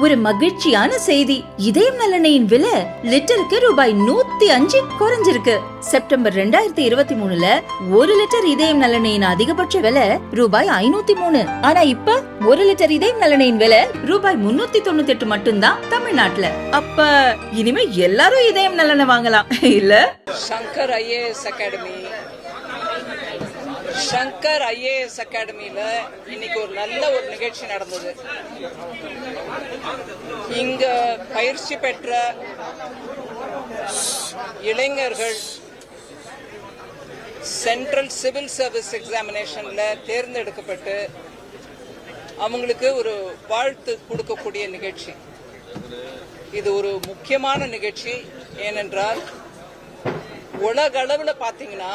ஒரு மகிழ்ச்சியான செய்தி. இதயம் நல்லெண்ணெயின் விலை லிட்டருக்கு ரூபாய் 105 குறைஞ்சிருக்கு. செப்டம்பர் 2023ல 1 லிட்டர் இதயம் நல்லெண்ணெயின் அதிகபட்ச விலை ரூபாய் 503. ஆனா இப்ப 1 லிட்டர் இதயம் நல்லெண்ணெயின் விலை ரூபாய் 398 மட்டும்தான் தமிழ்நாட்டுல. அப்ப இனிமே எல்லாரும் இதயம் நல்லெண்ணெய் வாங்கலாம் இல்ல? சங்கர் ஐஏஎஸ் அகாடமி அகாடமியில இன்னைக்கு ஒரு நல்ல ஒரு நிகழ்ச்சி நடந்தது. இங்க பயிற்சி பெற்ற இளைஞர்கள் சென்ட்ரல் சிவில் சர்வீஸ் எக்ஸாமினேஷன்ல தேர்ந்தெடுக்கப்பட்டு அவங்களுக்கு ஒரு வாழ்த்து கொடுக்கக்கூடிய நிகழ்ச்சி. இது ஒரு முக்கியமான நிகழ்ச்சி. ஏனென்றால் உலக அளவுல பாத்தீங்கன்னா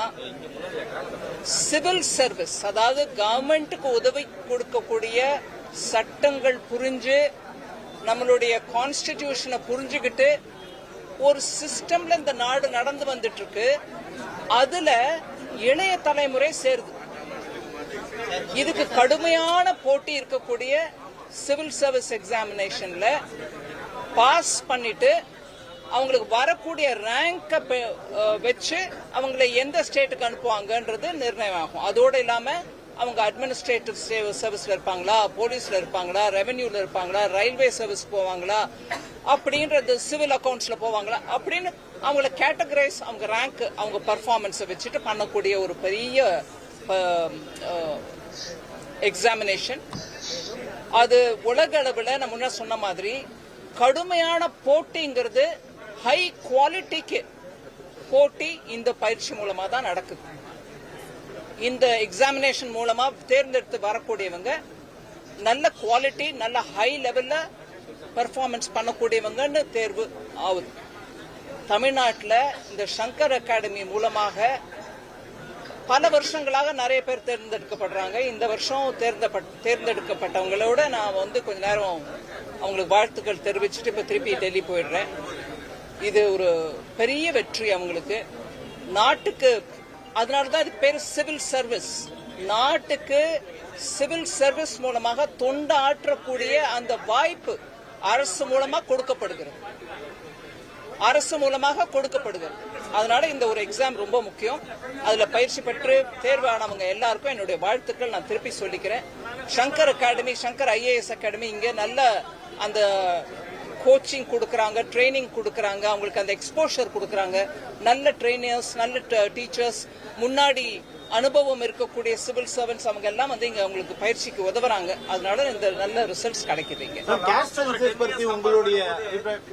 சிவில் சர்வீஸ், அதாவது கவர்மெண்ட்டுக்கு உதவி கொடுக்கக்கூடிய சட்டங்கள் புரிஞ்சு நம்மளுடைய கான்ஸ்டிடியூஷனை புரிஞ்சுக்கிட்டு ஒரு சிஸ்டம்ல இந்த நாடு நடந்து வந்துட்டு இருக்கு. அதுல இளைய தலைமுறை சேருது. இதுக்கு கடுமையான போட்டி இருக்கக்கூடிய சிவில் சர்வீஸ் எக்ஸாமினேஷன்ல பாஸ் பண்ணிட்டு அவங்களுக்கு வரக்கூடிய ரேங்கை வச்சு அவங்களை எந்த ஸ்டேட்டுக்கு அனுப்புவாங்கன்றது நிர்ணயம் ஆகும். அதோடு இல்லாம அவங்க அட்மினிஸ்ட்ரேட்டிவ் சர்வீஸ்ல இருப்பாங்களா, போலீஸ்ல இருப்பாங்களா, ரெவென்யூல இருப்பாங்களா, ரயில்வே சர்வீஸ் போவாங்களா, அப்படின்றது சிவில் அக்கௌண்ட்ஸ்ல போவாங்களா அப்படின்னு அவங்கள கேட்டகரைஸ், அவங்க ரேங்க், அவங்க பர்ஃபார்மன்ஸை வச்சுட்டு பண்ணக்கூடிய ஒரு பெரிய எக்ஸாமினேஷன். அது உலக அளவில் நான் முன்ன சொன்ன மாதிரி கடுமையான போட்டிங்கிறது, ஹை குவாலிட்டிக்கு போட்டி இந்த பயிற்சி மூலமா தான் நடக்குது. இந்த எக்ஸாமினேஷன் மூலமா தேர்ந்தெடுத்து வரக்கூடியவங்க நல்ல குவாலிட்டி, நல்ல ஹை லெவல்ல பெர்ஃபார்மன்ஸ் பண்ணக்கூடியவங்கன்னு தேர்வு ஆகுது. தமிழ்நாட்டில் இந்த சங்கர் அகாடமி மூலமாக பல வருஷங்களாக நிறைய பேர் தேர்ந்தெடுக்கப்படுறாங்க. இந்த வருஷம் தேர்ந்தெடுக்கப்பட்டவங்களோட நான் கொஞ்ச நேரம் அவங்களுக்கு வாழ்த்துக்கள் தெரிவிச்சுட்டு இப்ப திருப்பி டெல்லி போயிடுறேன். இது ஒரு பெரிய வெற்றி அவங்களுக்கு, நாட்டுக்கு. அதனாலதான் இது பேர் சிவில் சர்வீஸ். நாட்டுக்கு சிவில் சர்வீஸ் மூலமாக தொண்டு ஆற்றக்கூடிய அந்த வாய்ப்பு அரசு மூலமாக கொடுக்கப்படுகிறது. அதனால இந்த ஒரு எக்ஸாம் ரொம்ப முக்கியம். அதுல பயிற்சி பெற்று தேர்வானவங்க எல்லாருக்கும் என்னுடைய வாழ்த்துக்கள் நான் திருப்பி சொல்லிக்கிறேன். Shankar academy, Shankar IAS academy இங்க நல்ல அந்த கோச்சிங் கொடுக்கறாங்க, ட்ரைனிங் கொடுக்கறாங்க, அவங்களுக்கு அந்த எக்ஸ்போஷர் கொடுக்கறாங்க. நல்ல ட்ரைனர்ஸ், நல்ல டீச்சர்ஸ், முன்னாடி அனுபவம் இருக்கக்கூடிய சிவில் சர்வன்ஸ் அவங்க எல்லாம் இங்க அவங்களுக்கு பயிற்சிக்கு உதவுறாங்க. அதனால இந்த நல்ல ரிசல்ட்ஸ் கிடைக்குது. இங்க உங்களுடைய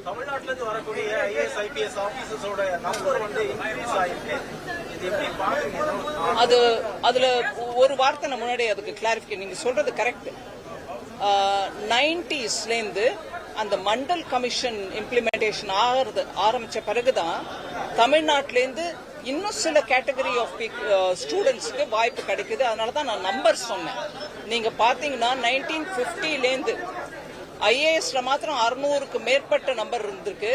தமிழ்நாட்டில இருந்து வரக்கூடிய ஐஏஎஸ் ஐபிஎஸ் ஆபீசர்ஸோட நம்பர் இன்க்ரீஸ் ஆயிருக்கு. அதுல ஒரு வார்த்தை நான் முன்னாடி அதுக்கு கிளாரிஃபிகேஷன். நீங்க சொல்றது கரெக்ட். 90ஸ்ல இருந்து அந்த மண்டல் கமிஷன் இம்ப்ளிமெண்டேஷன் ஆரம்பிச்ச பிறகுதான் தமிழ்நாட்டிலேருந்து இன்னும் சில கேட்டகரி ஆஃப் ஸ்டூடெண்ட்ஸ்க்கு வாய்ப்பு கிடைக்குது. அதனாலதான் நான் நம்பர் சொன்னேன். நீங்க பாத்தீங்கன்னா 1950லேருந்து ஐஏஎஸ்ல மாத்திரம் 600க்கு மேற்பட்ட நம்பர் இருந்திருக்கு.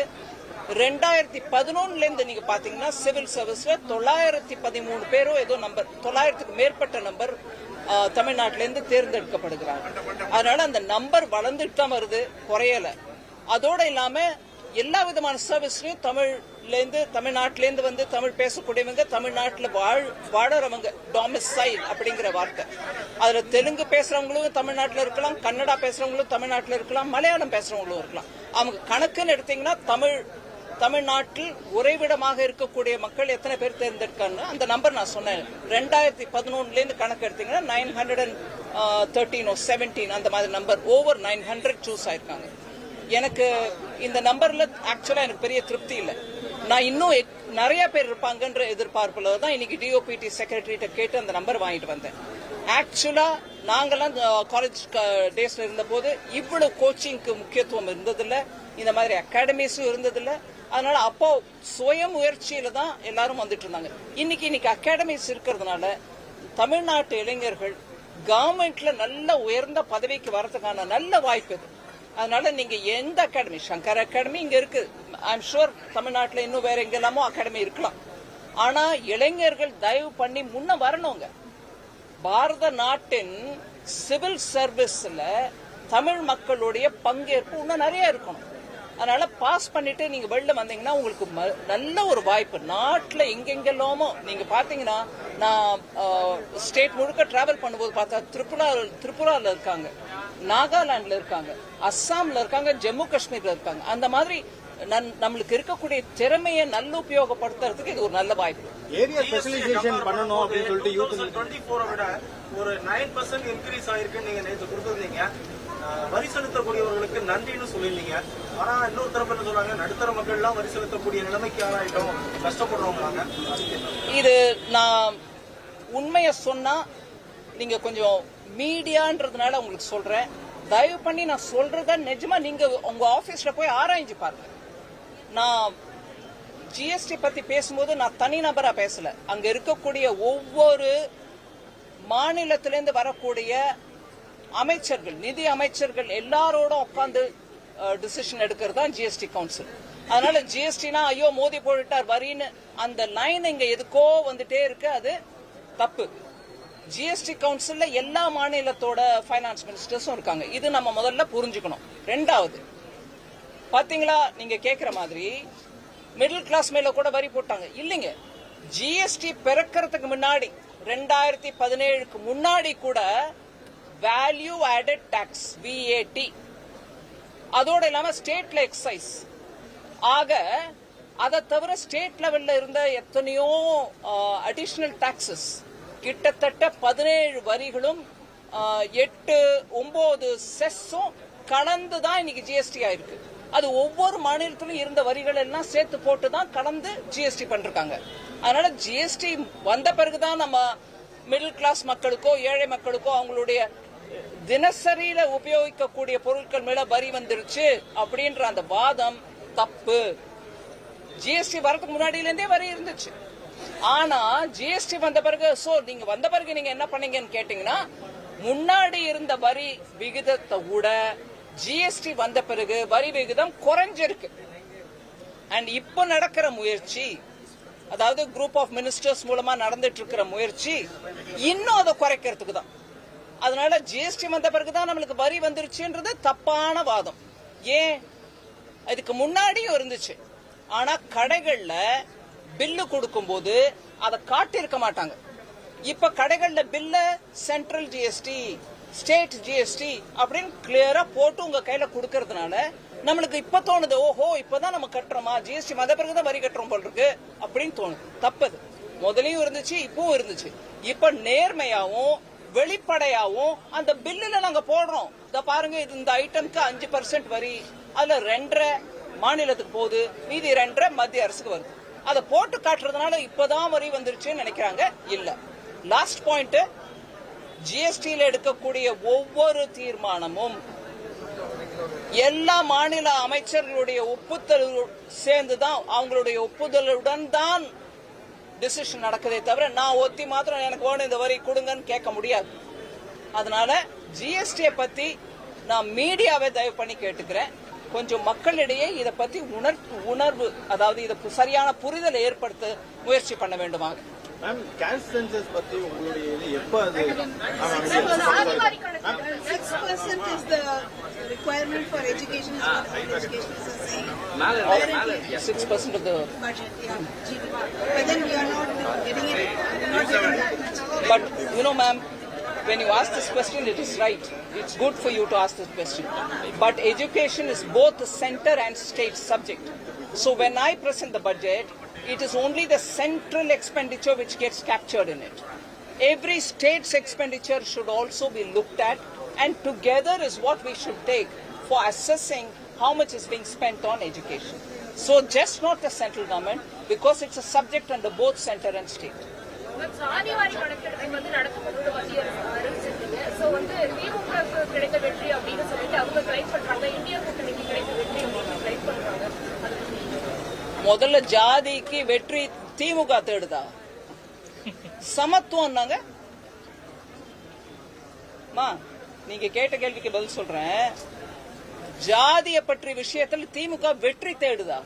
2011லேருந்து நீங்க பாத்தீங்கன்னா சிவில் சர்வீஸ்ல 913 பேரோ ஏதோ நம்பர், 900க்கு மேற்பட்ட நம்பர் தமிழ்நாட்டிலேருந்து தேர்ந்தெடுக்கப்படுகிறாங்க. அதனால அந்த நம்பர் வளர்ந்துட்டு தான் வருது, குறையல. அதோட இல்லாம எல்லா விதமான சர்வீஸ்லயும் தமிழ்நாட்டிலேருந்து தமிழ் பேசக்கூடியவங்க, தமிழ்நாட்டில் வாழறவங்க, டாமிசைல் அப்படிங்கிற வார்த்தை. அதுல தெலுங்கு பேசுறவங்களும் தமிழ்நாட்டில் இருக்கலாம், கன்னடா பேசுறவங்களும் தமிழ்நாட்டில் இருக்கலாம், மலையாளம் பேசுறவங்களும் இருக்கலாம். அவங்க கணக்குன்னு எடுத்தீங்கன்னா தமிழ்நாட்டில் உறைவிடமாக இருக்கக்கூடிய மக்கள் எத்தனை பேர் தேர்ந்தெடுக்காங்க அந்த நம்பர் நான் சொன்னேன். 2011லேருந்து கணக்கு எடுத்தீங்கன்னா 913 17 அந்த மாதிரி நம்பர், ஓவர் 900 சூஸ் ஆயிருக்காங்க. எனக்கு இந்த நம்பர்ல ஆக்சுவலா எனக்கு பெரிய திருப்தி இல்லை. நான் இன்னும் நிறைய பேர் இருப்பாங்கன்ற எதிர்பார்ப்புல தான் இன்னைக்கு டிஓபிடி செக்ரட்டரிட்ட கேட்டு அந்த நம்பர் வாங்கிட்டு வந்தேன். ஆக்சுவலா நாங்கெல்லாம் காலேஜ் டேஸ்ல இருந்த போது இவ்வளவு கோச்சிங்க்கு முக்கியத்துவம் இருந்ததில்லை, இந்த மாதிரி அகாடமிஸும் இருந்ததில்லை. அதனால அப்போ சுய முயற்சியில தான் எல்லாரும் வந்துட்டு இருந்தாங்க. இன்னைக்கு அகாடமிஸ் இருக்கிறதுனால தமிழ்நாட்டு இளைஞர்கள் கவர்மெண்ட்ல நல்ல உயர்ந்த பதவிக்கு வரதுக்கான நல்ல வாய்ப்பு இது. அதனால நீங்க எந்த அகாடமி, சங்கர் அகாடமி இங்க இருக்கு, ஐம் ஷூர் தமிழ்நாட்டில் இன்னும் வேற எங்கெல்லாமோ அகாடமி இருக்கலாம். ஆனா இளைஞர்கள் தயவு பண்ணி முன்ன வரணுங்க. பாரத நாட்டின் சிவில் சர்வீஸ்ல தமிழ் மக்களுடைய பங்கேற்பு இன்னும் நிறைய இருக்கணும். அதனால பாஸ் பண்ணிட்டு நீங்க வெளில வந்தீங்கன்னா உங்களுக்கு நல்ல ஒரு வாய்ப்பு. நாட்டுல எங்கெங்கெல்லாமோ நீங்க பாத்தீங்கன்னா, நான் ஸ்டேட் முழுக்க டிராவல் பண்ணும்போது பார்த்தா திரிபுரால இருக்காங்க, நாகாலாந்துல இருக்காங்க, அஸ்ஸாம்ல இருக்காங்க, ஜம்மு காஷ்மீர்ல இருக்காங்க. அந்த மாதிரி நம்மளுக்கு இருக்கக்கூடிய திறமையை நல்ல உபயோகப்படுத்துறதுக்கு இது ஒரு நல்ல வாய்ப்பு. ஏரியா ஸ்பெஷலைசேஷன் பண்ணணும் அப்படின்னு சொல்லிட்டு யூத் 24 விட ஒரு 9% இன்க்ரீஸ் ஆயிருக்கு. நீங்க நேற்று கொடுத்திருந்தீங்க. வரி செலுத்தக்கூடியவர்களுக்கு நன்றின்னு சொல்லியிருந்தீங்க. ஆனா இன்னொரு தரப்பு என்ன சொல்றாங்க, நடுத்தர மக்கள் எல்லாம் வரி செலுத்தக்கூடிய நிலைமைக்கு ஆளாயிட்டோம், கஷ்டப்படுறவங்க. இது நான் உண்மையை சொன்னா நீங்க கொஞ்சம் மீடியான்றதுனால உங்களுக்கு சொல்றேன். தயவு பண்ணி நான் சொல்றத நிஜமா நீங்க உங்க ஆபீஸ்ல போய் ஆராய்ஞ்சு பாருங்க. நான் ஜிஎஸ்டி பத்தி பேசும்போது நான் தனிநபரா பேசல. அங்க இருக்கக்கூடிய ஒவ்வொரு மாநிலத்திலிருந்து வரக்கூடிய அமைச்சர்கள், நிதி அமைச்சர்கள் எல்லாரோட உட்காந்து டிசிஷன் எடுக்கிறது தான் ஜிஎஸ்டி கவுன்சில். அதனால ஜிஎஸ்டினா ஐயோ மோதி போட்டுட்டார் வரின்னு அந்த லைன் இங்க எதுக்கோ வந்துட்டே இருக்கு, அது தப்பு. ஜிஎஸ்டி கவுன்சில்ல எல்லா மாநிலத்தோட பைனான்ஸ் மினிஸ்டர்ஸும் இருக்காங்க. இது நம்ம முதல்ல புரிஞ்சுக்கணும். ரெண்டாவது, பாத்தீங்களா நீங்க கேக்குற மாதிரி மிடில் கிளாஸ் மேல கூட வரி போட்டாங்க இல்லைங்க. ஜிஎஸ்டி பிறக்கிறதுக்கு முன்னாடி 2017க்கு முன்னாடி கூட வேல்யூ ஆடட் டாக்ஸ் VAT, அதோட இல்லாம ஸ்டேட்ல எக்ஸைஸ், ஆக அதை தவிர ஸ்டேட் லெவல்ல இருந்த எத்தனையோ அடிஷனல் டாக்ஸஸ், கிட்டத்தட்ட 17 வரிகளும் 8-9 செஸ்ஸும் கலந்துதான் இன்னைக்கு ஜிஎஸ்டி ஆயிருக்கு. அது ஒவ்வொரு மாநிலத்திலும் இருந்த வரிகள் எல்லாம் சேர்த்து போட்டுதான் கலந்து ஜிஎஸ்டி பண்றாங்க. அதனால ஜிஎஸ்டி வந்த பிறகுதான் நம்ம மிடில் கிளாஸ் மக்களுக்கோ ஏழை மக்களுக்கோ அவங்களுடைய தினசரியில உபயோகிக்கக்கூடிய பொருட்கள் மேல வரி வந்துருச்சு அப்படின்ற அந்த வாதம் தப்பு. ஜிஎஸ்டி வரதுக்கு முன்னாடியில இருந்தே வரி இருந்துச்சு. ஆனா ஜிஎஸ்டி வந்த பிறகு நீங்க வந்த பிறகு நீங்க என்ன பண்ணீங்கன்னு கேட்டீங்கன்னா, முன்னாடி இருந்த வரி விகிதத்தை விட ஜிஎஸ்டி வந்த பிறகு வரி விகிதம் குறைஞ்சிருக்கு. அண்ட் இப்ப நடக்கிற முயற்சி, அதாவது குரூப் ஆஃப் மினிஸ்டர்ஸ் மூலமா நடந்துட்டு இருக்கிற முயற்சி இன்னும் அதை குறைக்கிறதுக்கு தான். அதனால ஜிஎஸ்டி வந்த பிறகுதான் நம்மளுக்கு வரி வந்துருச்சுன்றது தப்பான வாதம். ஏன், அதுக்கு முன்னாடியும் இருந்துச்சு. ஆனா கடைகள்ல பில்லு கொடுக்கும் போது அதை காட்டியிருக்க மாட்டாங்க. இப்ப கடைகள்ல பில்ல சென்ட்ரல் ஜிஎஸ்டி, ஸ்டேட் ஜிஎஸ்டி அப்படின்னு கிளியரா போட்டு உங்க கையில கொடுக்கறதுனால நம்மளுக்கு இப்ப தோணுது, ஓஹோ இப்பதான் நம்ம கட்டுறோமா, ஜிஎஸ்டி வந்த பிறகுதான் வரி கட்டுறோம் போல் இருக்கு அப்படின்னு தோணுது. தப்பது. முதலையும் இருந்துச்சு, இப்பவும் இருந்துச்சு. இப்ப நேர்மையாவும் வெளிப்படையாவும் அந்த பில்லுல நாங்க போடுறோம். இத பாருங்க, இந்த ஐட்டம்க்கு 5% வரி, அதுல 2.5 மாநிலத்துக்கு போகுது, மீதி 2.5 மத்திய அரசுக்கு வருது. அதை போட்டு காட்டுறதுனால இப்பதான் வரி வந்துருச்சுன்னு நினைக்கிறாங்க. இல்ல. லாஸ்ட் பாயிண்ட், ஜிஎஸ்டியில் எடுக்கக்கூடிய ஒவ்வொரு தீர்மானமும் எல்லா மாநில அமைச்சர்களுடைய ஒப்புதல் சேர்ந்துதான், அவங்களுடைய ஒப்புதலுடன் தான் டிசிஷன் நடக்குதே தவிர நான் ஒத்தி மாத்திரம் எனக்கு வேணும் இந்த வரி கொடுங்கன்னு கேட்க முடியாது. அதனால ஜிஎஸ்டியை பத்தி நான் மீடியாவை தயவு பண்ணி கேட்டுக்கிறேன், கொஞ்சம் மக்களிடையே இதை பத்தி உணர்வு, அதாவது இதை சரியான புரிதலை ஏற்படுத்த முயற்சி பண்ண வேண்டுமாக. மேம், கேஷ் சென்சஸ் பத்தி உங்களுடைய இது எப்ப அது 6% is the requirement for education is what the education is saying. 6% of the budget, yeah, GDP. But then we are not getting it, not getting that much. But you know, ma'am, when you ask this question, it is right. It's good for you to ask this question. But education is both a center and state subject. So when I present the budget, it is only the central expenditure which gets captured in it. Every state's expenditure should also be looked at, and together is what we should take for assessing how much is being spent on education. So just not the central government, because it's a subject under both center and state. சாதிவாரி கணக்கெடுப்பு வந்து நடத்தப்பட்டு மத்திய அரசு அறிவிச்சிருக்கீங்க. So வந்து திமுகவுக்கு கிடைத்த வெற்றி அப்படின்னு சொல்லிட்டு அவங்க கிளைம் பண்றாங்க, இந்தியா கூட்டணிக்கு கிடைத்த வெற்றி அப்படின்னு கிளைம் பண்றாங்க. முதல்ல ஜாதிக்கு வெற்றி திமுக தேடுதா? சமத்துவம் நீங்க கேட்ட கேள்விக்கு பதில் சொல்றேன். ஜாதிய பற்றி விஷயத்தில் திமுக வெற்றி தேடுதா?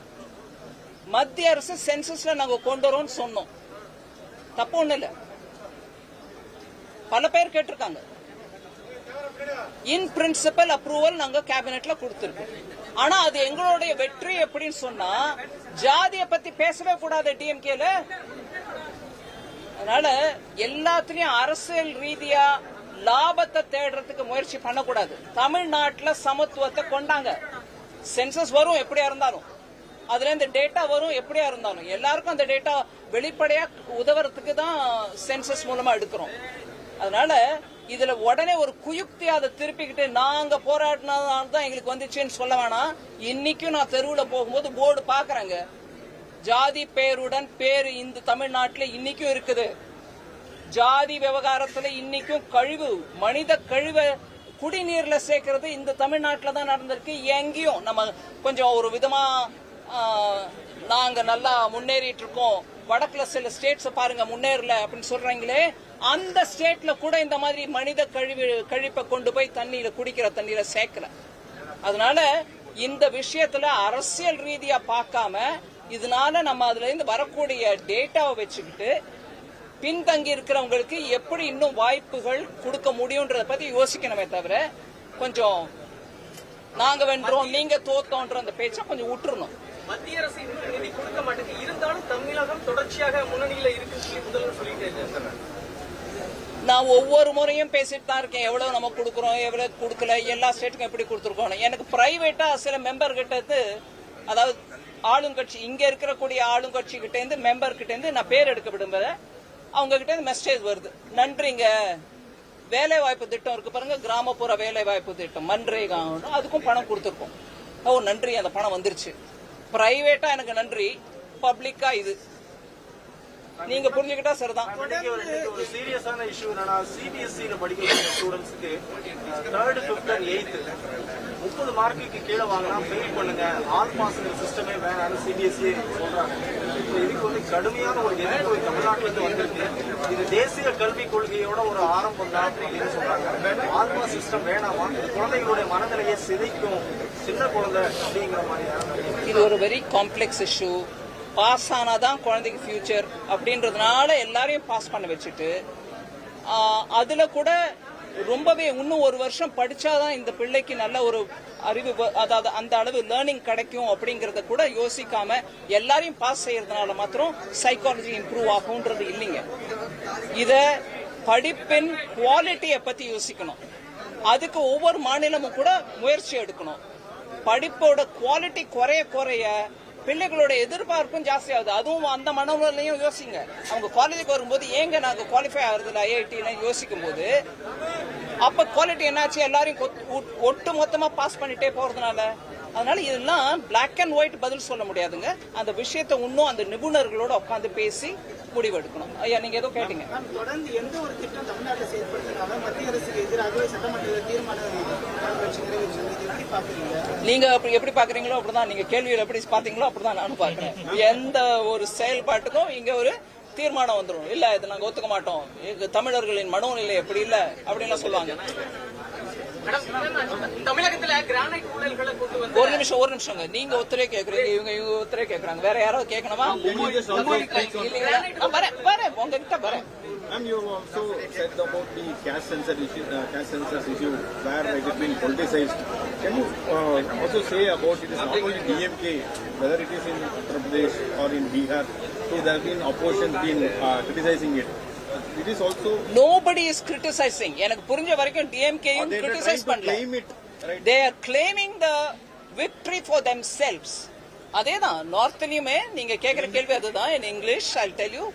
மத்திய அரசு சென்சஸ்ல நாங்க கொண்டு வரோம்னு சொன்னோம், தப்பு ஒண்ணு இல்ல. பல பேர் கேட்டிருக்காங்க. இன் பிரின்சிபல் அப்ரூவல் நாங்க கேபினெட்ல கொடுத்திருக்கோம். ஆனா அது எங்களுடைய வெற்றி எப்படின்னு சொன்னா ஜாதியை பத்தி பேசவே கூடாது டிஎம்கேல. அதனால எல்லாத்திலயும் அரசியல் ரீதியா லாபத்தை தேடுறதுக்கு முயற்சி பண்ணக்கூடாது. தமிழ்நாட்டுல சமத்துவத்தை கொண்டாங்க. சென்சஸ் வரும் எப்படியா இருந்தாலும், அதுல இந்த டேட்டா வரும் எப்படியா இருந்தாலும், எல்லாருக்கும் அந்த டேட்டா வெளிப்படையா உதவுறதுக்கு தான் சென்சஸ் மூலமா எடுக்கிறோம். அதனால இதுல உடனே ஒரு குயுக்தி அதை திருப்பிக்கிட்டு நாங்க போராடினதால தான் எங்களுக்கு வந்துச்சுன்னு சொல்ல வேணாம். இன்னைக்கும் நான் தெருவுல போகும்போது போர்டு பாக்குறேங்க, ஜாதி பேருடன் பேரு இந்த தமிழ்நாட்டுல இன்னைக்கும் இருக்குது. ஜாதி விவகாரத்துல இன்னைக்கும் கழிவு, மனித கழிவை குடிநீர்ல சேர்க்கறது இந்த தமிழ்நாட்டுல தான் நடந்திருக்கு. எங்கேயும் நம்ம கொஞ்சம் ஒரு விதமா நாங்க நல்லா முன்னேறிட்டு இருக்கோம், வடக்குல சில ஸ்டேட்ஸ் பாருங்க முன்னேறல அப்படின்னு சொல்றாங்களே, அந்த ஸ்டேட்ல கூட இந்த மாதிரி மனித கழிப்பை கொண்டு போய் தண்ணியில குடிக்கிற தண்ணீரை சேர்க்கல. அதனால இந்த விஷயத்துல அரசியல் ரீதியா பார்க்காம இதனால நம்ம அதுல இருந்து வரக்கூடிய டேட்டாவை வச்சுக்கிட்டு பின்தங்கி இருக்கிறவங்களுக்கு எப்படி இன்னும் வாய்ப்புகள் கொடுக்க முடியும்ன்றத பத்தி யோசிக்கணுமே தவிர கொஞ்சம் நாங்க வென்றோம் நீங்க தோத்தோன்ற அந்த பேச்சை கொஞ்சம் விட்டுறணும். மத்திய அரசு இன்னும் நிதி கொடுக்க மாட்டேங்குது, இருந்தாலும் தமிழகம் தொடர்ச்சியாக முன்னணியில இருக்குன்னு முதல்வர் சொல்லிட்டே இருக்காரு. நான் ஒவ்வொரு முறையும் பேசிட்டு தான் இருக்கேன், எவ்வளவு நம்ம கொடுக்கறோம் எவ்வளவு கொடுக்கல, எல்லா ஸ்டேட்டுக்கும் எப்படி கொடுத்துருக்கோம். எனக்கு பிரைவேட்டா சில மெம்பர் கிட்ட, அதாவது ஆளுங்கட்சி இங்க இருக்கக்கூடிய ஆளுங்கட்சி கிட்ட இருந்து மெம்பர் கிட்ட இருந்து நான் பேர் எடுக்க விடும்போது அவங்க கிட்ட இருந்து மெசேஜ் வருது, நன்றிங்க வேலை வாய்ப்பு திட்டம் இருக்கு பாருங்க, கிராமப்புற வேலை வாய்ப்பு திட்டம் மன்ரேகா, அதுக்கும் பணம் கொடுத்துருக்கோம். ஓ நன்றி, அந்த பணம் வந்துருச்சு. பிரைவேட்டா எனக்கு நன்றி, பப்ளிக்கா இது நீங்க புரிஞ்சுக்கிட்டா சரிதான். ஒரு சீரியஸான இஷ்யூ என்னன்னா, சிபிஎஸ்இ படிக்கக்கூடிய ஸ்டூடெண்ட்ஸ்க்கு 3rd, 5th and 8th 30 மார்க்குக்கு கீழே வாங்கினா ஃபெயில் பண்ணுங்க, ஆல் பாஸ்ங்கிற சிஸ்டமே வேணாம்னு சிபிஎஸ்இ சொல்றாங்க. இதுக்கு கடுமையான ஒரு எதிர்ப்பு தமிழ்நாட்டில இருந்து வந்திருக்கு. இது தேசிய கல்விக் கொள்கையோட ஒரு ஆரம்பம் தான் அப்படின்னு சொல்றாங்க. ஆல் பாஸ் சிஸ்டம் வேணாமா, குழந்தைகளுடைய மனநிலையை சிதைக்கும், சின்ன குழந்தை அப்படிங்கிற மாதிரி. இது ஒரு வெரி காம்ப்ளெக்ஸ் இஷ்யூ. பாஸ் ஆனாதான் குழந்தைக்கு ஃபியூச்சர் அப்படின்றதுனால எல்லாரையும் பாஸ் பண்ண வச்சுட்டு அதுல கூட ரொம்பவே இன்னும் ஒரு வருஷம் படிச்சாதான் இந்த பிள்ளைக்கு நல்ல ஒரு அறிவு, அதாவது அந்த அளவு லேர்னிங் கிடைக்கும் அப்படிங்கறத கூட யோசிக்காம எல்லாரையும் பாஸ் செய்யறதுனால மாத்திரம் சைக்காலஜி இம்ப்ரூவ் ஆகும்ன்றது இல்லைங்க. இத படிப்பின் குவாலிட்டியை பத்தி யோசிக்கணும். அதுக்கு ஒவ்வொரு மாநிலமும் கூட முயற்சி எடுக்கணும். படிப்போட குவாலிட்டி குறைய பிள்ளைகளோட எதிர்பார்ப்பும் ஜாஸ்தி ஆகுது. அதுவும் அந்த மனநிலையும் யோசிங்க. அவங்க காலேஜுக்கு வரும்போது ஏங்க நாங்க குவாலிஃபை ஆகுறதுல ஐஐடி யோசிக்கும் போது அப்ப குவாலிட்டி என்னாச்சு, எல்லாரையும் ஒட்டு மொத்தமா பாஸ் பண்ணிட்டே போறதுனால. அதனால இதெல்லாம் பிளாக் அண்ட் ஒயிட் பதில் சொல்ல முடியாதுங்க. அந்த விஷயத்தை இன்னும் அந்த நிபுணர்களோட உட்காந்து பேசி முடிவெடுக்கணும். ஐயா நீங்க ஏதோ கேட்டீங்க. தொடர்ந்து எந்த ஒரு திட்டம் தமிழ்நாட்டில் செயல்படுத்தினாலும் மத்திய அரசுக்கு எதிராகவே சட்டமன்றத்தில் தீர்மானம் நீங்க எப்படி பாக்குறீங்களோ அப்படிதான், நீங்க கேள்வியில் எப்படி பாத்தீங்களோ அப்படிதான் நானும் பாக்குறேன். எந்த ஒரு செயல்பாட்டுக்கும் இங்க ஒரு தீர்மானம் வந்துடும், இல்ல இதை நாங்க ஒத்துக்க மாட்டோம், தமிழர்களின் மனோநிலை எப்படி இல்ல அப்படின்னு சொல்லுவாங்க. தமிழகத்துல கிரானைட் ஊழல்களை கொண்டு வந்து ஒரு நிமிஷங்க, நீங்க ஒத்துழைப்பு கேக்குறீங்க, இவங்க ஒத்துழைப்பு கேக்குறாங்க, வேற யாராவது கேட்கணுமா? வரேன் உங்ககிட்ட வரேன். Ma'am, you also said about the caste census issue where it has been politicized. Can you also say about it is not only DMK, whether it is in Uttar Pradesh or in Bihar, so there have been opposition been criticizing it. It is also nobody is criticizing. எனக்கு புரிஞ்ச வரைக்கும் DMK criticize பண்ணல. They are claiming the victory for themselves. அதேதான் நார்த்லயுமே நீங்க கேக்குற கேள்வி அதுதான். In English I'll tell you,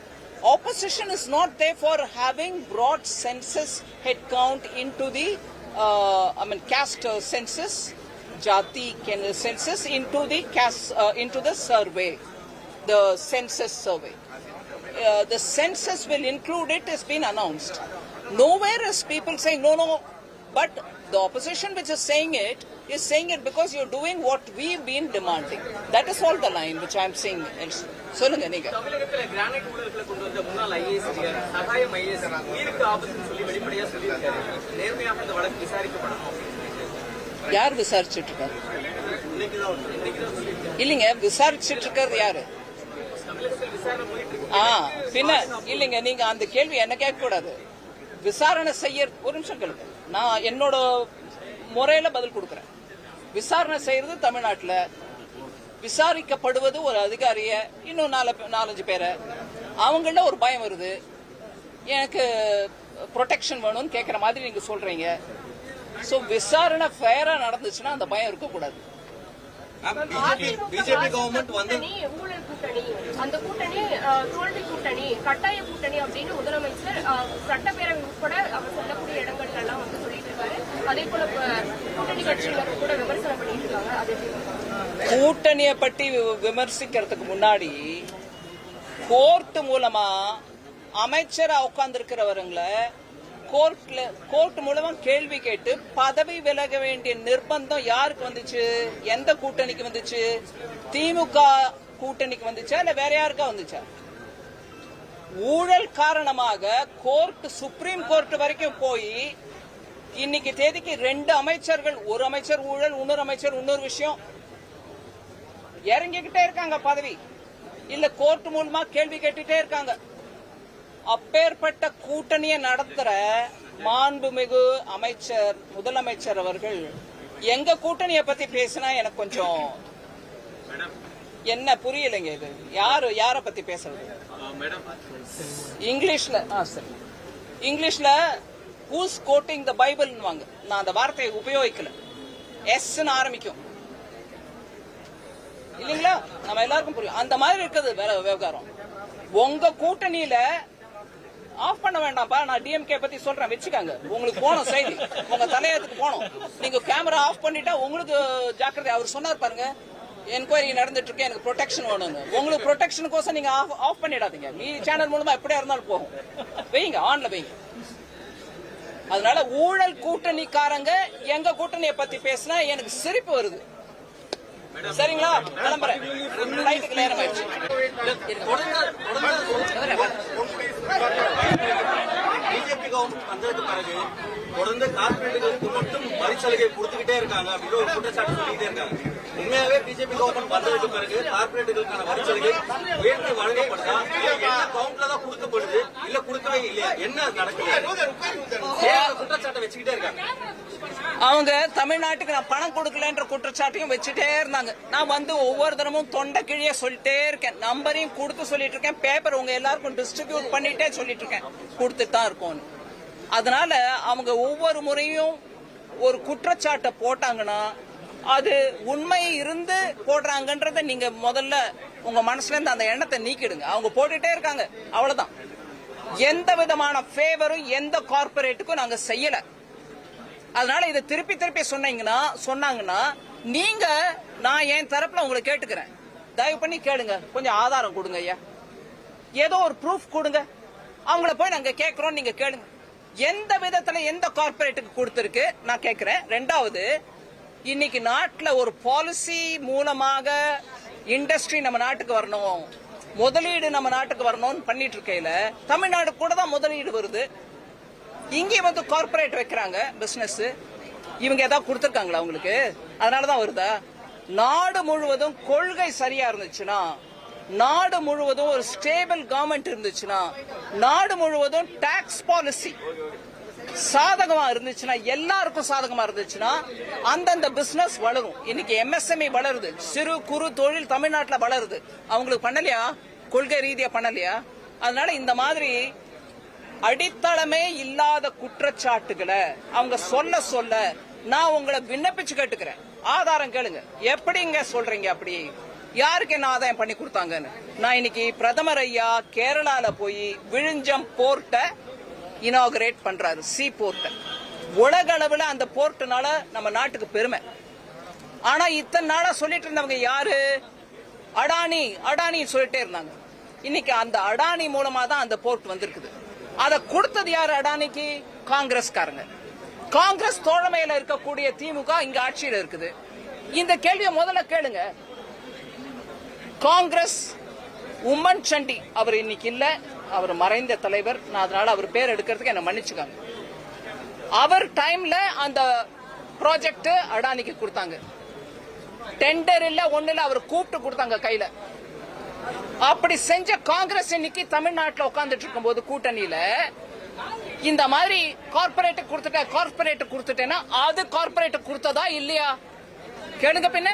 opposition is not there for having brought census head count into the caste census, jati census into the caste into the survey, the census survey. The census will include it has been announced. Nowhere is people saying no, but the opposition which is saying it because you're doing what we've been demanding. That is all the line which I'm saying. சொல்லுங்க நீங்க. தமிழகத்துல granite ஊழல்களை கொண்டு வந்த முன்னாள் IAS சகாயம் IAS உயிருக்கு ஆபத்துன்னு சொல்லி வெளிப்படையா சொல்லியிருக்காரு. நேர்மையாக இந்த வழக்கு விசாரிக்கப்படணும். யார் விசாரிச்சுட்டு இருக்காரு? இல்லைங்க, விசாரிச்சுட்டு இருக்கிறது யாரு? பின்ன இல்லைங்க, நீங்க அந்த கேள்வி என்ன கேட்க கூடாது. விசாரணை செய்ய ஒரு நிமிஷம் கேளுங்க. நான் என்னோட முறையில பதில் கொடுக்கறேன். விசாரணை செய்யறது தமிழ்நாட்டுல, விசாரிக்கப்படுவது ஒரு அதிகாரிய, இன்னும் 4-5 பேரை. அவங்கள ஒரு பயம் வருது, எனக்கு ப்ரொடெக்ஷன் வேணும்னு கேட்கற மாதிரி நீங்க சொல்றீங்க. சோ விசாரணை ஃபேரா நடந்துச்சுன்னா அந்த பயம் இருக்கக்கூடாது. பிஜேபி கவர்மெண்ட் வந்து ஊழல் கூட்டணி, அந்த கூட்டணி தோல்வி கூட்டணி, கட்டாய கூட்டணி அப்படின்னு முதலமைச்சர் சட்டப்பேரவை உட்பட அவர் சொல்லக்கூடிய இடங்கள்ல எல்லாம் வந்து சொல்லிட்டு இருக்காரு. அதே போல கூட்டணி கட்சியினர் கூட விமர்சனம் பண்ணிட்டு இருக்காங்க. அதே கூட்டணியை பற்றி விமர்சிக்கிறதுக்கு முன்னாடி கோர்ட் மூலமா அமைச்சரா உட்கார்ந்துருக்கிறவங்களை கோர்ட் மூலமா கேள்வி கேட்டு பதவி விலக வேண்டிய நிர்பந்தம் யாருக்கு வந்துச்சு? எந்த கூட்டணிக்கு வந்துச்சு? திமுக கூட்டணிக்கு வந்துச்சா இல்ல வேற யாருக்கா வந்துச்சா? ஊழல் காரணமாக கோர்ட், சுப்ரீம் கோர்ட் வரைக்கும் போய் இன்னைக்கு தேதிக்கு 2 அமைச்சர்கள், ஒரு அமைச்சர் ஊழல், இன்னொரு அமைச்சர் இன்னொரு விஷயம், இறங்கிக்கிட்டே இருக்காங்க பதவி. இல்ல கோர்ட் மூலமா கேள்வி கேட்டுட்டே இருக்காங்க. அப்பேற்பட்ட கூட்டணியை நடத்துற மாண்புமிகு அமைச்சர், முதலமைச்சர் அவர்கள் எங்க கூட்டணியை பத்தி பேசினா எனக்கு கொஞ்சம் என்ன புரியலைங்க. இது யார பத்தி பேசுறது? இங்கிலீஷ்ல சரி, இங்கிலீஷ்ல who's quoting the Bible வாங்க. நான் அந்த வார்த்தையை உபயோகிக்கல. எஸ்ன்னு ஆரம்பிக்கும் இல்லீங்களா? நம்ம எல்லாருக்கும் புரியும். அந்த மாதிரி இருக்குது விவகாரம். உங்க கூட்டணியில ஆஃப் பண்ண வேண்டாம்ப்பா, நான் டிஎம்கே பத்தி சொல்றேன் வச்சுக்காங்க. உங்களுக்கு போனோம் செய்தி, உங்க தலையத்துக்கு போனோம். நீங்க கேமரா ஆஃப் பண்ணிட்டா உங்களுக்கு ஜாக்கிரதை. அவர் சொன்னார் பாருங்க, என்கொயரி நடந்துட்டு இருக்கு, எனக்கு ப்ரொடெக்ஷன் வேணும்னு. உங்களுக்கு ப்ரொடெக்ஷனுக்கோசம் நீங்க ஆஃப் பண்ணிடாதீங்க. மீ சேனல் மூலமா எப்படியா இருந்தாலும் போகும். வைங்க, ஆன்ல வைங்க. அதனால ஊழல் கூட்டணிக்காரங்க எங்க கூட்டணியை பத்தி பேசினா எனக்கு சிரிப்பு வருது. சரிங்களா? கிளம்புறேன். லைட்டுக்கு நேரம் ஆயிடுச்சு. பிஜேபி கவர்மெண்ட் வந்ததுக்கு பிறகு தொடர்ந்து கார்பரேட்டுகளுக்கு மட்டும் வரி சலுகை கொடுத்துக்கிட்டே இருக்காங்க அப்படின்னு ஒரு குற்றச்சாட்டு சொல்லிட்டே இருக்காங்க. உண்மையாவே பிஜேபி கவர்மெண்ட் வந்ததுக்கு பிறகு கார்பரேட்டுகளுக்கான வரி சலுகை உயர்த்தி வழங்கப்படுதா, என்ன கவுண்ட்ல தான் கொடுக்கப்படுது, இல்ல கொடுக்கவே இல்லையா, என்ன நடக்குது? குற்றச்சாட்டை வச்சுக்கிட்டே இருக்காங்க. அவங்க தமிழ்நாட்டுக்கு நான் பணம் கொடுக்கலன்ற குற்றச்சாட்டையும் வச்சுட்டே இருந்தாங்க. நான் வந்து ஒவ்வொரு தினமும் தொண்டை கிழிய சொல்லிட்டே இருக்கேன், நம்பரையும் கொடுத்து சொல்லிட்டு இருக்கேன், பேப்பர் உங்க எல்லாருக்கும் டிஸ்ட்ரிபியூட் பண்ணிட்டே சொல்லிட்டு இருக்கேன், கொடுத்துட்டு தான் இருக்கோம். அதனால அவங்க ஒவ்வொரு முறையும் ஒரு குற்றச்சாட்டை போட்டாங்கன்னா அது உண்மை இருந்து போடுறாங்கன்றத நீங்க முதல்ல உங்க மனசுல இருந்து அந்த எண்ணத்தை நீக்கிடுங்க. அவங்க போட்டுட்டே இருக்காங்க, அவ்வளவுதான். எந்த விதமான ஃபேவரும் எந்த கார்பரேட்டுக்கும் நாங்க செய்யல. அதனால இதை திருப்பி திருப்பி சொன்னாங்கன்னா நீங்க, நான் என் தரப்புல உங்களை கேட்டுக்கிறேன், தயவு பண்ணி கேளுங்க, கொஞ்சம் ஆதாரம் கொடுங்க ஐயா, ஏதோ ஒரு ப்ரூஃப் கொடுங்க. அவங்கள போய் நாங்க கேட்கிறோம், நீங்க கேளுங்க. எந்த விதத்துல எந்த கார்பரேட்டுக்கு கொடுத்திருக்கு நான் கேட்கிறேன். ரெண்டாவது, இன்னைக்கு நாட்டுல ஒரு பாலிசி மூலமாக இண்டஸ்ட்ரி நம்ம நாட்டுக்கு வரணும், முதலீடு நம்ம நாட்டுக்கு வரணும்னு பண்ணிட்டு இருக்கையில தமிழ்நாடு கூட தான் முதலீடு வருது. இங்கே வந்து கார்பரேட் வைக்கிறாங்க பிசினஸ். இவங்க ஏதாவது கொடுத்திருக்காங்களா உங்களுக்கு? அதனாலதான் வருதா? நாடு முழுவதும் கொள்கை சரியா இருந்துச்சுன்னா, நாடு முழுவதும் ஒரு ஸ்டேபிள் கவர்மெண்ட் இருந்துச்சுன்னா, நாடு முழுவதும் டாக்ஸ் பாலிசி சாதகமா இருந்துச்சுன்னா, எல்லாருக்கும் சாதகமா இருந்துச்சுன்னா அந்தந்த பிசினஸ் வளரும். இன்னைக்கு எம்எஸ்எம்இ வளருது, சிறு குறு தொழில் தமிழ்நாட்டுல வளருது. அவங்களுக்கு பண்ணலையா? கொள்கை ரீதியா பண்ணலையா? அதனால இந்த மாதிரி அடித்தளமே இல்லாத குற்றச்சாட்டுகளை அவங்க சொல்ல நான் உங்களை விண்ணப்பிச்சு கேட்டுக்கிறேன், ஆதாரம் கேளுங்க. எப்படிங்க சொல்றீங்க? அப்படி யாருக்கு என்ன ஆதாயம் பண்ணி கொடுத்தாங்கன்னு? நான் இன்னைக்கு பிரதமர் ஐயா கேரளால போய் விழுஞ்சம் போர்ட்டை இனாகரேட் பண்றாரு, சி போர்ட்டை. உலக அளவுல அந்த போர்ட்னால நம்ம நாட்டுக்கு பெருமை. ஆனா இத்தனை நாளா சொல்லிட்டு இருந்தவங்க யாரு? அடானி சொல்லிட்டே இருந்தாங்க. இன்னைக்கு அந்த அடானி மூலமா தான் அந்த போர்ட் வந்திருக்குது. அதை கொடுத்தது யாரு அடானிக்கு? காங்கிரஸ்காரங்க. காங்கிரஸ் தோழமையில இருக்கக்கூடிய திமுக இங்க ஆட்சியில இருக்குது. இந்த கேள்வியை முதல்ல கேளுங்க. காங்கிரஸ் உம்மன் சண்டி அவர் இன்னைக்கு இல்ல, அவர் மறைந்த தலைவர். நான் அதனால அவர் பேர் எடுக்கிறதுக்கு என்ன மன்னிச்சுக்காங்க. அவர் டைம்ல அந்த ப்ராஜெக்ட் அடானிக்கு கொடுத்தாங்க. டெண்டர் இல்ல, ஒண்ணு இல்ல, அவர் கூப்பிட்டு கொடுத்தாங்க கையில. அப்படி செஞ்ச காங்கிரஸ் இன்னைக்கு தமிழ்நாட்டில் உட்கார்ந்துட்டு இருக்கும் போது கூட்டணியில இந்த மாதிரி கார்பரேட் கொடுத்துட்டேன்னா அது கார்பரேட் கொடுத்ததா இல்லையா கேளுங்க பின்ன.